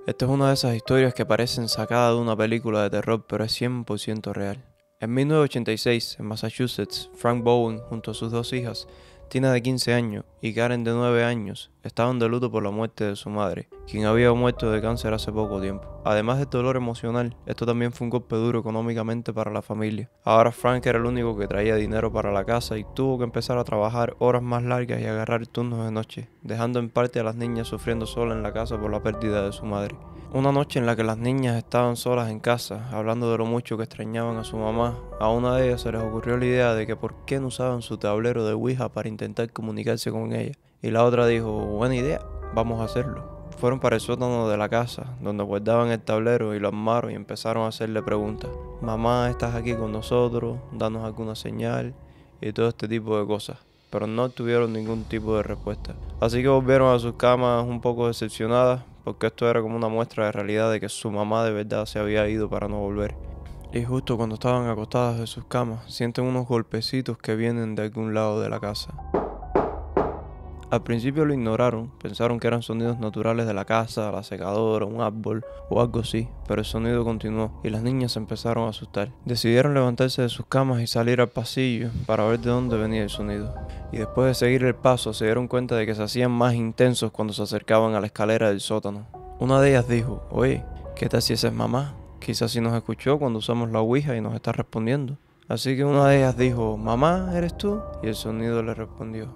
Esta es una de esas historias que parecen sacadas de una película de terror, pero es 100% real. En 1986, en Massachusetts, Frank Bowen, junto a sus dos hijas, Tina de 15 años y Karen de 9 años, estaban de luto por la muerte de su madre, quien había muerto de cáncer hace poco tiempo. Además del dolor emocional, esto también fue un golpe duro económicamente para la familia. Ahora Frank era el único que traía dinero para la casa y tuvo que empezar a trabajar horas más largas y agarrar turnos de noche, dejando en parte a las niñas sufriendo solas en la casa por la pérdida de su madre. Una noche en la que las niñas estaban solas en casa, hablando de lo mucho que extrañaban a su mamá, a una de ellas se les ocurrió la idea de que por qué no usaban su tablero de Ouija para intentar comunicarse con ella. Y la otra dijo, buena idea, vamos a hacerlo. Fueron para el sótano de la casa, donde guardaban el tablero y lo armaron y empezaron a hacerle preguntas. Mamá, ¿estás aquí con nosotros? Danos alguna señal y todo este tipo de cosas. Pero no tuvieron ningún tipo de respuesta. Así que volvieron a sus camas un poco decepcionadas, porque esto era como una muestra de realidad de que su mamá de verdad se había ido para no volver. Y justo cuando estaban acostadas en sus camas, sienten unos golpecitos que vienen de algún lado de la casa. Al principio lo ignoraron, pensaron que eran sonidos naturales de la casa, la secadora, un árbol o algo así, pero el sonido continuó y las niñas se empezaron a asustar. Decidieron levantarse de sus camas y salir al pasillo para ver de dónde venía el sonido. Y después de seguir el paso se dieron cuenta de que se hacían más intensos cuando se acercaban a la escalera del sótano. Una de ellas dijo, oye, ¿qué tal si esa es mamá? Quizás si nos escuchó cuando usamos la ouija y nos está respondiendo. Así que una de ellas dijo, ¿mamá, eres tú? Y el sonido le respondió.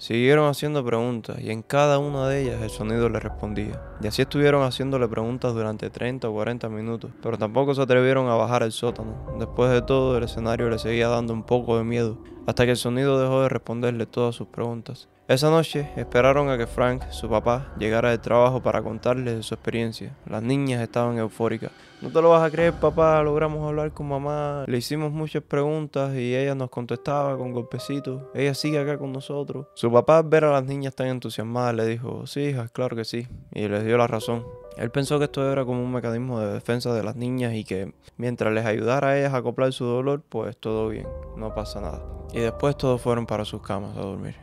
Siguieron haciendo preguntas y en cada una de ellas el sonido le respondía. Y así estuvieron haciéndole preguntas durante 30 o 40 minutos, pero tampoco se atrevieron a bajar al sótano. Después de todo, el escenario le seguía dando un poco de miedo, hasta que el sonido dejó de responderle todas sus preguntas. Esa noche esperaron a que Frank, su papá, llegara del trabajo para contarles de su experiencia. Las niñas estaban eufóricas. No te lo vas a creer, papá, logramos hablar con mamá, le hicimos muchas preguntas y ella nos contestaba con golpecitos. Ella sigue acá con nosotros. Su papá, al ver a las niñas tan entusiasmadas, le dijo, sí, hijas, claro que sí, y les dio la razón. Él pensó que esto era como un mecanismo de defensa de las niñas y que mientras les ayudara a ellas a acoplar su dolor, pues todo bien, no pasa nada. Y después todos fueron para sus camas a dormir.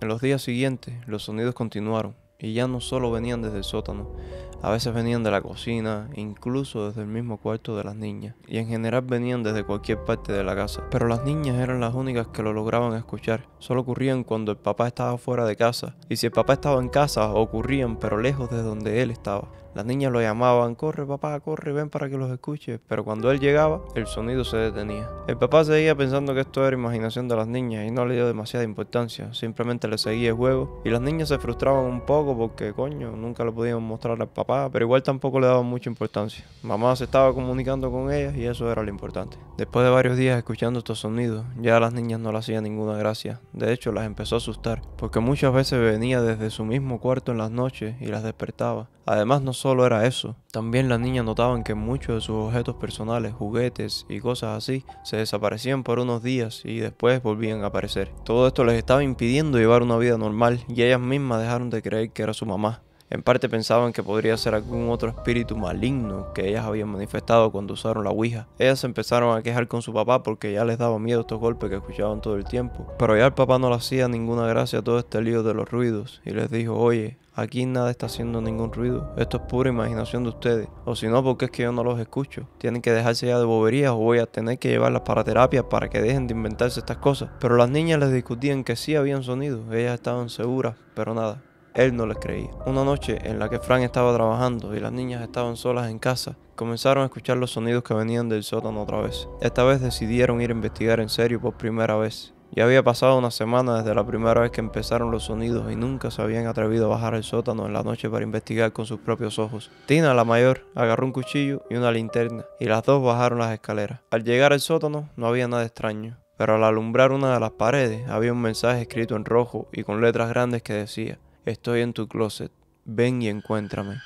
En los días siguientes, los sonidos continuaron, y ya no solo venían desde el sótano, a veces venían de la cocina, incluso desde el mismo cuarto de las niñas, y en general venían desde cualquier parte de la casa. Pero las niñas eran las únicas que lo lograban escuchar, solo ocurrían cuando el papá estaba fuera de casa, y si el papá estaba en casa, ocurrían pero lejos de donde él estaba. Las niñas lo llamaban, corre papá, corre, ven para que los escuches, pero cuando él llegaba, el sonido se detenía. El papá seguía pensando que esto era imaginación de las niñas y no le dio demasiada importancia, simplemente le seguía el juego, y las niñas se frustraban un poco porque, coño, nunca lo podían mostrar al papá, pero igual tampoco le daban mucha importancia. Mamá se estaba comunicando con ellas y eso era lo importante. Después de varios días escuchando estos sonidos, ya a las niñas no le hacía ninguna gracia, de hecho las empezó a asustar, porque muchas veces venía desde su mismo cuarto en las noches y las despertaba. Además, no solo era eso, también las niñas notaban que muchos de sus objetos personales, juguetes y cosas así, se desaparecían por unos días y después volvían a aparecer. Todo esto les estaba impidiendo llevar una vida normal y ellas mismas dejaron de creer que era su mamá. En parte pensaban que podría ser algún otro espíritu maligno que ellas habían manifestado cuando usaron la ouija. Ellas se empezaron a quejar con su papá porque ya les daba miedo estos golpes que escuchaban todo el tiempo. Pero ya el papá no le hacía ninguna gracia a todo este lío de los ruidos y les dijo, oye, aquí nada está haciendo ningún ruido, esto es pura imaginación de ustedes, o si no, porque es que yo no los escucho. Tienen que dejarse ya de boberías o voy a tener que llevarlas para terapia para que dejen de inventarse estas cosas. Pero las niñas les discutían que sí habían sonidos, ellas estaban seguras, pero nada. Él no les creía. Una noche en la que Frank estaba trabajando y las niñas estaban solas en casa, comenzaron a escuchar los sonidos que venían del sótano otra vez. Esta vez decidieron ir a investigar en serio por primera vez. Ya había pasado una semana desde la primera vez que empezaron los sonidos y nunca se habían atrevido a bajar al sótano en la noche para investigar con sus propios ojos. Tina, la mayor, agarró un cuchillo y una linterna y las dos bajaron las escaleras. Al llegar al sótano no había nada extraño, pero al alumbrar una de las paredes había un mensaje escrito en rojo y con letras grandes que decía: estoy en tu closet, ven y encuéntrame.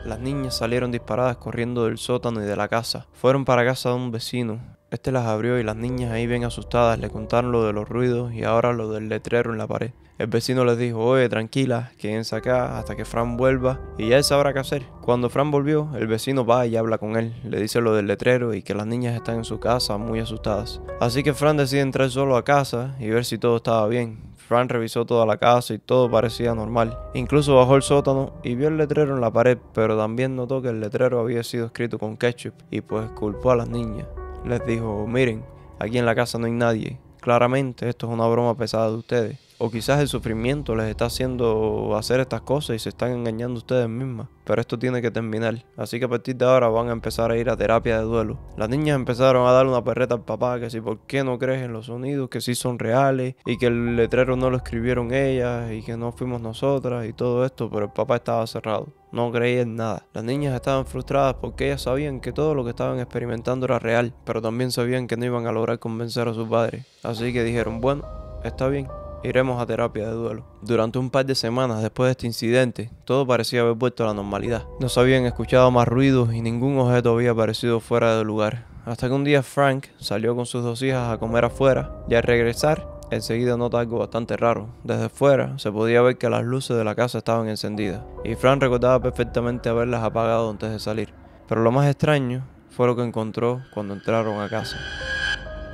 Las niñas salieron disparadas corriendo del sótano y de la casa. Fueron para casa de un vecino. Este las abrió y las niñas ahí bien asustadas le contaron lo de los ruidos y ahora lo del letrero en la pared. El vecino les dijo, oye, tranquila, quédense acá hasta que Fran vuelva y ya él sabrá qué hacer. Cuando Fran volvió, el vecino va y habla con él, le dice lo del letrero y que las niñas están en su casa muy asustadas. Así que Fran decide entrar solo a casa y ver si todo estaba bien. Frank revisó toda la casa y todo parecía normal. Incluso bajó al sótano y vio el letrero en la pared, pero también notó que el letrero había sido escrito con ketchup y pues culpó a las niñas. Les dijo: miren, aquí en la casa no hay nadie. Claramente esto es una broma pesada de ustedes. O quizás el sufrimiento les está haciendo hacer estas cosas y se están engañando ustedes mismas. Pero esto tiene que terminar. Así que a partir de ahora van a empezar a ir a terapia de duelo. Las niñas empezaron a darle una perreta al papá, que si por qué no crees en los sonidos, que sí son reales, y que el letrero no lo escribieron ellas, y que no fuimos nosotras, y todo esto, pero el papá estaba cerrado. No creía en nada. Las niñas estaban frustradas porque ellas sabían que todo lo que estaban experimentando era real, pero también sabían que no iban a lograr convencer a sus padres. Así que dijeron: bueno, está bien, iremos a terapia de duelo. Durante un par de semanas después de este incidente, todo parecía haber vuelto a la normalidad. No se habían escuchado más ruidos y ningún objeto había aparecido fuera del lugar. Hasta que un día Frank salió con sus dos hijas a comer afuera, y al regresar, enseguida notó algo bastante raro. Desde fuera se podía ver que las luces de la casa estaban encendidas, y Frank recordaba perfectamente haberlas apagado antes de salir. Pero lo más extraño fue lo que encontró cuando entraron a casa.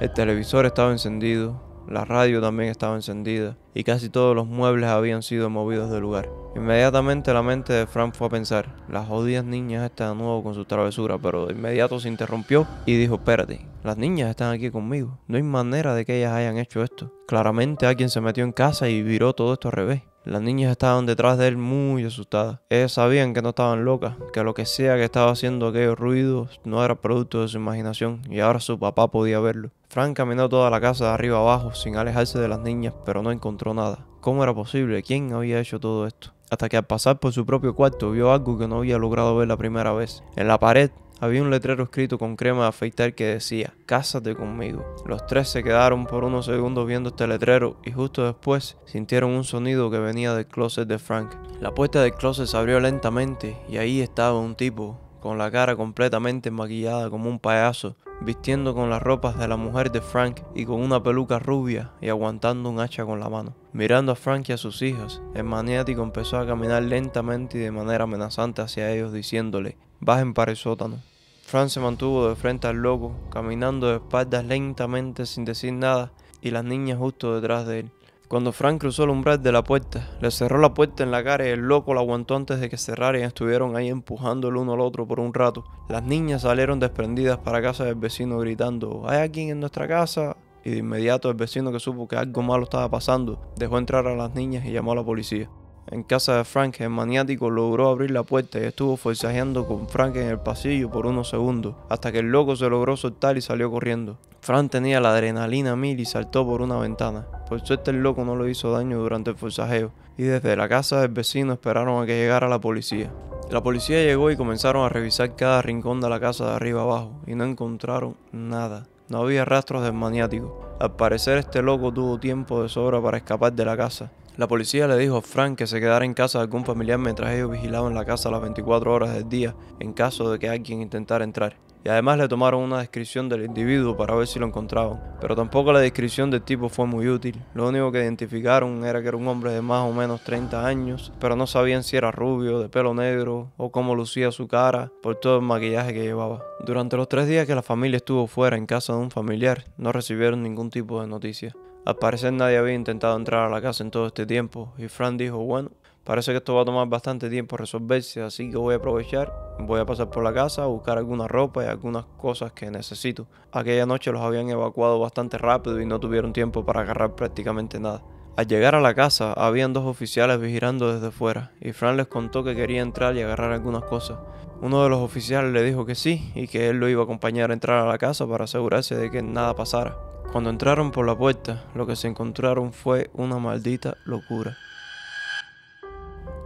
El televisor estaba encendido, la radio también estaba encendida y casi todos los muebles habían sido movidos del lugar. Inmediatamente la mente de Frank fue a pensar: las jodidas niñas están de nuevo con su travesura, pero de inmediato se interrumpió y dijo: espérate, las niñas están aquí conmigo. No hay manera de que ellas hayan hecho esto. Claramente alguien se metió en casa y viró todo esto al revés. Las niñas estaban detrás de él muy asustadas. Ellas sabían que no estaban locas, que lo que sea que estaba haciendo aquellos ruidos no era producto de su imaginación, y ahora su papá podía verlo. Frank caminó toda la casa de arriba abajo sin alejarse de las niñas, pero no encontró nada. ¿Cómo era posible? ¿Quién había hecho todo esto? Hasta que al pasar por su propio cuarto vio algo que no había logrado ver la primera vez. En la pared había un letrero escrito con crema de afeitar que decía: cásate conmigo. Los tres se quedaron por unos segundos viendo este letrero y justo después sintieron un sonido que venía del closet de Frank. La puerta del closet se abrió lentamente y ahí estaba un tipo con la cara completamente maquillada como un payaso, vistiendo con las ropas de la mujer de Frank y con una peluca rubia y aguantando un hacha con la mano. Mirando a Frank y a sus hijas, el maniático empezó a caminar lentamente y de manera amenazante hacia ellos, diciéndole: bajen para el sótano. Frank se mantuvo de frente al loco, caminando de espaldas lentamente sin decir nada, y las niñas justo detrás de él. Cuando Frank cruzó el umbral de la puerta, le cerró la puerta en la cara y el loco la aguantó antes de que cerrara, y estuvieron ahí empujando el uno al otro por un rato. Las niñas salieron desprendidas para casa del vecino gritando: ¿hay alguien en nuestra casa? Y de inmediato el vecino, que supo que algo malo estaba pasando, dejó entrar a las niñas y llamó a la policía. En casa de Frank, el maniático logró abrir la puerta y estuvo forcejeando con Frank en el pasillo por unos segundos, hasta que el loco se logró soltar y salió corriendo. Frank tenía la adrenalina a mil y saltó por una ventana. Por suerte el loco no le hizo daño durante el forcejeo, y desde la casa del vecino esperaron a que llegara la policía. La policía llegó y comenzaron a revisar cada rincón de la casa de arriba abajo, y no encontraron nada. No había rastros del maniático. Al parecer este loco tuvo tiempo de sobra para escapar de la casa. La policía le dijo a Frank que se quedara en casa de algún familiar mientras ellos vigilaban la casa las 24 horas del día en caso de que alguien intentara entrar. Y además le tomaron una descripción del individuo para ver si lo encontraban. Pero tampoco la descripción del tipo fue muy útil. Lo único que identificaron era que era un hombre de más o menos 30 años, pero no sabían si era rubio, de pelo negro o cómo lucía su cara por todo el maquillaje que llevaba. Durante los 3 días que la familia estuvo fuera en casa de un familiar, no recibieron ningún tipo de noticia. Al parecer nadie había intentado entrar a la casa en todo este tiempo, y Frank dijo: bueno, parece que esto va a tomar bastante tiempo resolverse, así que voy a aprovechar, voy a pasar por la casa a buscar alguna ropa y algunas cosas que necesito. Aquella noche los habían evacuado bastante rápido y no tuvieron tiempo para agarrar prácticamente nada. Al llegar a la casa, habían 2 oficiales vigilando desde fuera, y Frank les contó que quería entrar y agarrar algunas cosas. Uno de los oficiales le dijo que sí, y que él lo iba a acompañar a entrar a la casa para asegurarse de que nada pasara. Cuando entraron por la puerta, lo que se encontraron fue una maldita locura.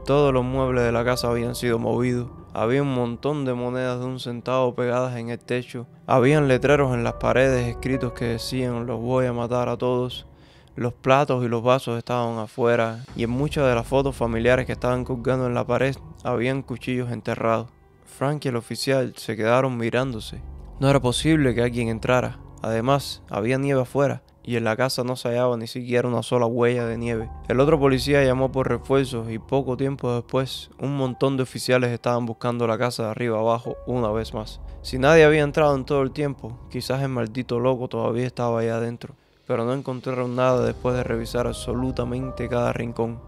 Todos los muebles de la casa habían sido movidos. Había un montón de monedas de 1 centavo pegadas en el techo. Habían letreros en las paredes escritos que decían: los voy a matar a todos. Los platos y los vasos estaban afuera, y en muchas de las fotos familiares que estaban colgando en la pared habían cuchillos enterrados. Frank y el oficial se quedaron mirándose. No era posible que alguien entrara. Además, había nieve afuera, y en la casa no se hallaba ni siquiera una sola huella de nieve. El otro policía llamó por refuerzos y poco tiempo después, un montón de oficiales estaban buscando la casa de arriba abajo una vez más. Si nadie había entrado en todo el tiempo, quizás el maldito loco todavía estaba allá adentro. pero no encontraron nada después de revisar absolutamente cada rincón.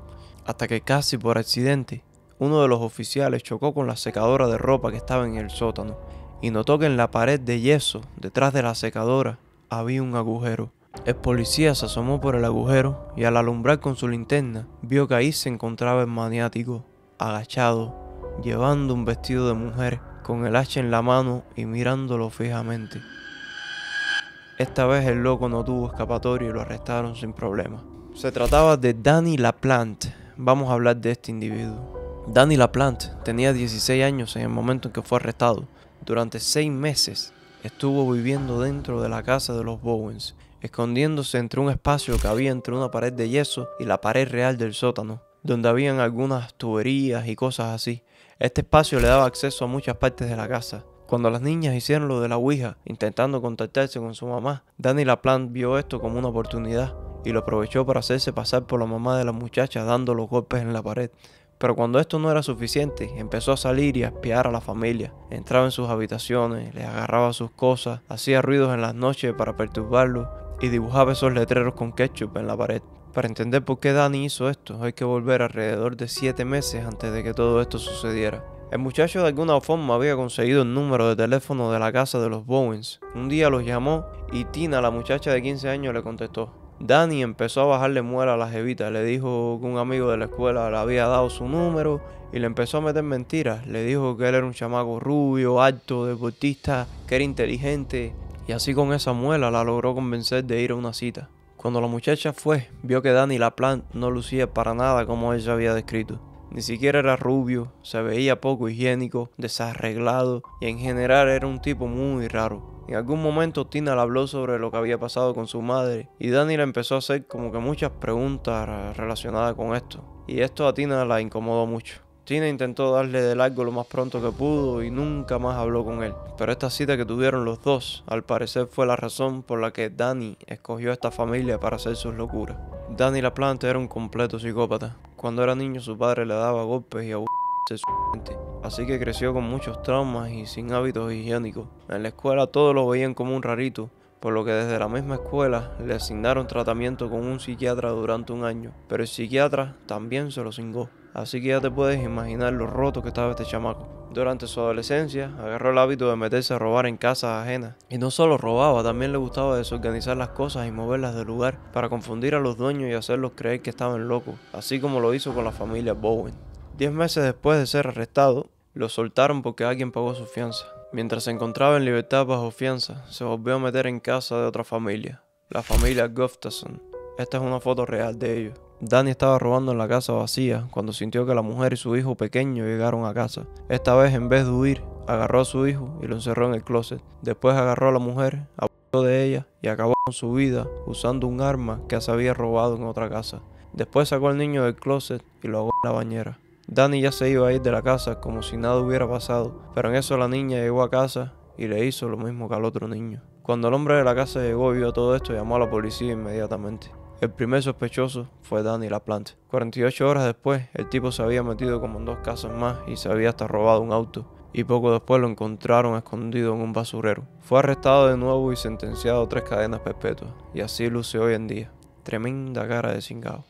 Hasta que casi por accidente, uno de los oficiales chocó con la secadora de ropa que estaba en el sótano y notó que en la pared de yeso, detrás de la secadora, había un agujero. El policía se asomó por el agujero y al alumbrar con su linterna, vio que ahí se encontraba el maniático, agachado, llevando un vestido de mujer, con el hacha en la mano y mirándolo fijamente. Esta vez el loco no tuvo escapatoria y lo arrestaron sin problema. Se trataba de Danny LaPlante. Vamos a hablar de este individuo. Danny LaPlante tenía 16 años en el momento en que fue arrestado. Durante 6 meses estuvo viviendo dentro de la casa de los Bowens, escondiéndose entre un espacio que había entre una pared de yeso y la pared real del sótano, donde habían algunas tuberías y cosas así. Este espacio le daba acceso a muchas partes de la casa. Cuando las niñas hicieron lo de la ouija, intentando contactarse con su mamá, Danny LaPlante vio esto como una oportunidad y lo aprovechó para hacerse pasar por la mamá de la muchacha dando los golpes en la pared. Pero cuando esto no era suficiente, empezó a salir y a espiar a la familia. Entraba en sus habitaciones, les agarraba sus cosas, hacía ruidos en las noches para perturbarlos y dibujaba esos letreros con ketchup en la pared. Para entender por qué Danny hizo esto, hay que volver alrededor de 7 meses antes de que todo esto sucediera. El muchacho de alguna forma había conseguido el número de teléfono de la casa de los Bowens. Un día los llamó y Tina, la muchacha de 15 años, le contestó. Danny empezó a bajarle muela a la jevita, le dijo que un amigo de la escuela le había dado su número y le empezó a meter mentiras. Le dijo que él era un chamaco rubio, alto, deportista, que era inteligente y así con esa muela la logró convencer de ir a una cita. Cuando la muchacha fue, vio que Danny LaPlante no lucía para nada como ella había descrito. Ni siquiera era rubio, se veía poco higiénico, desarreglado y en general era un tipo muy raro. En algún momento Tina le habló sobre lo que había pasado con su madre y Danny le empezó a hacer como que muchas preguntas relacionadas con esto. Y esto a Tina la incomodó mucho. Tina intentó darle de largo lo más pronto que pudo y nunca más habló con él. Pero esta cita que tuvieron los dos, al parecer fue la razón por la que Danny escogió a esta familia para hacer sus locuras. Danny LaPlante era un completo psicópata. Cuando era niño su padre le daba golpes y abusaba sexualmente, así que creció con muchos traumas y sin hábitos higiénicos. En la escuela todos lo veían como un rarito, por lo que desde la misma escuela le asignaron tratamiento con un psiquiatra durante un año, pero el psiquiatra también se lo cingó. Así que ya te puedes imaginar lo roto que estaba este chamaco. Durante su adolescencia, agarró el hábito de meterse a robar en casas ajenas. Y no solo robaba, también le gustaba desorganizar las cosas y moverlas del lugar para confundir a los dueños y hacerlos creer que estaban locos, así como lo hizo con la familia Bowen. 10 meses después de ser arrestado, lo soltaron porque alguien pagó su fianza. Mientras se encontraba en libertad bajo fianza, se volvió a meter en casa de otra familia, la familia Gustafson. Esta es una foto real de ellos. Danny estaba robando en la casa vacía cuando sintió que la mujer y su hijo pequeño llegaron a casa. Esta vez, en vez de huir, agarró a su hijo y lo encerró en el closet. Después agarró a la mujer, abusó de ella y acabó con su vida usando un arma que se había robado en otra casa. Después sacó al niño del closet y lo ahogó en la bañera. Danny ya se iba a ir de la casa como si nada hubiera pasado, pero en eso la niña llegó a casa y le hizo lo mismo que al otro niño. Cuando el hombre de la casa llegó y vio todo esto, llamó a la policía inmediatamente. El primer sospechoso fue Danny LaPlante. 48 horas después, el tipo se había metido como en 2 casas más y se había hasta robado un auto. Y poco después lo encontraron escondido en un basurero. Fue arrestado de nuevo y sentenciado a 3 cadenas perpetuas. Y así luce hoy en día. Tremenda cara de cingao.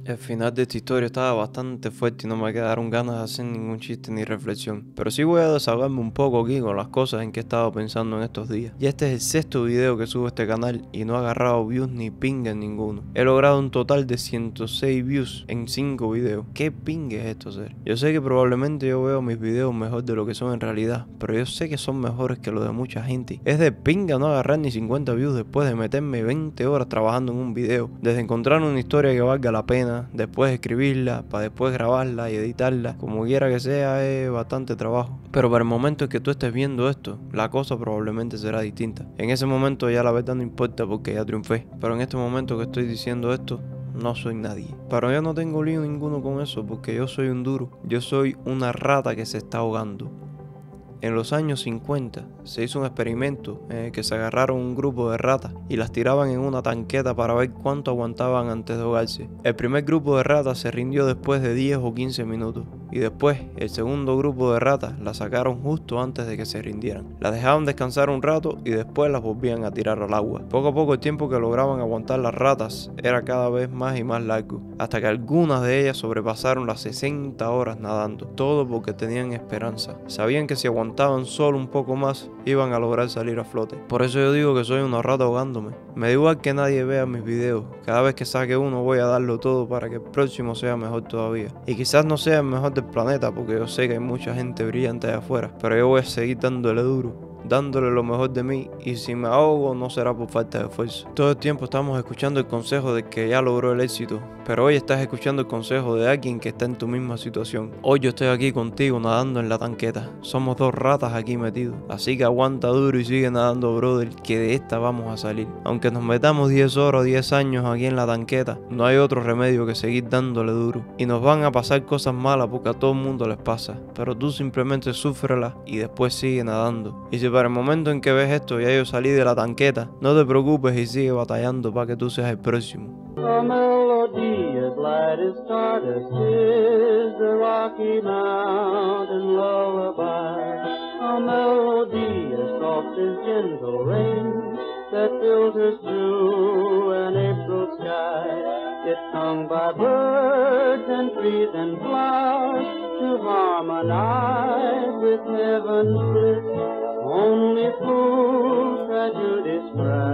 El final de esta historia estaba bastante fuerte y no me quedaron ganas de hacer ningún chiste ni reflexión. Pero sí voy a desahogarme un poco aquí con las cosas en que he estado pensando en estos días. Y este es el 6º video que subo a este canal y no he agarrado views ni pinga en ninguno. He logrado un total de 106 views en 5 videos. ¿Qué pingue es esto, ser? Yo sé que probablemente yo veo mis videos mejor de lo que son en realidad, pero yo sé que son mejores que los de mucha gente. Es de pinga no agarrar ni 50 views después de meterme 20 horas trabajando en un video. Desde encontrar una historia que valga la pena, después escribirla, para después grabarla y editarla, como quiera que sea, es bastante trabajo. Pero para el momento en que tú estés viendo esto, la cosa probablemente será distinta. En ese momento ya la verdad no importa porque ya triunfé. Pero en este momento que estoy diciendo esto, no soy nadie. Pero yo no tengo lío ninguno con eso porque yo soy un duro. Yo soy una rata que se está ahogando. En los años 50 se hizo un experimento en el que se agarraron un grupo de ratas y las tiraban en una tanqueta para ver cuánto aguantaban antes de ahogarse. El primer grupo de ratas se rindió después de 10 o 15 minutos y después el segundo grupo de ratas las sacaron justo antes de que se rindieran. Las dejaban descansar un rato y después las volvían a tirar al agua. Poco a poco el tiempo que lograban aguantar las ratas era cada vez más y más largo, hasta que algunas de ellas sobrepasaron las 60 horas nadando, todo porque tenían esperanza. Sabían que si aguantaban solo un poco más, iban a lograr salir a flote. Por eso yo digo que soy una rata ahogándome. Me da igual que nadie vea mis videos. Cada vez que saque uno voy a darlo todo para que el próximo sea mejor todavía. Y quizás no sea el mejor del planeta, porque yo sé que hay mucha gente brillante allá afuera, pero yo voy a seguir dándole duro, dándole lo mejor de mí, y si me ahogo no será por falta de esfuerzo. Todo el tiempo estamos escuchando el consejo de que ya logró el éxito, pero hoy estás escuchando el consejo de alguien que está en tu misma situación. Hoy yo estoy aquí contigo nadando en la tanqueta. Somos dos ratas aquí metidos, así que aguanta duro y sigue nadando, brother, que de esta vamos a salir. Aunque nos metamos 10 horas o 10 años aquí en la tanqueta, no hay otro remedio que seguir dándole duro. Y nos van a pasar cosas malas porque a todo el mundo les pasa, pero tú simplemente súfrelas y después sigue nadando. Y si para el momento en que ves esto ya yo salí de la tanqueta, no te preocupes y sigue batallando para que tú seas el próximo. A melody as light as stardust is the Rocky Mountain lullaby. A melody as soft as gentle rain that filters through an April sky. It's sung by birds and trees and flowers to harmonize with heaven's bliss. Only fools try to describe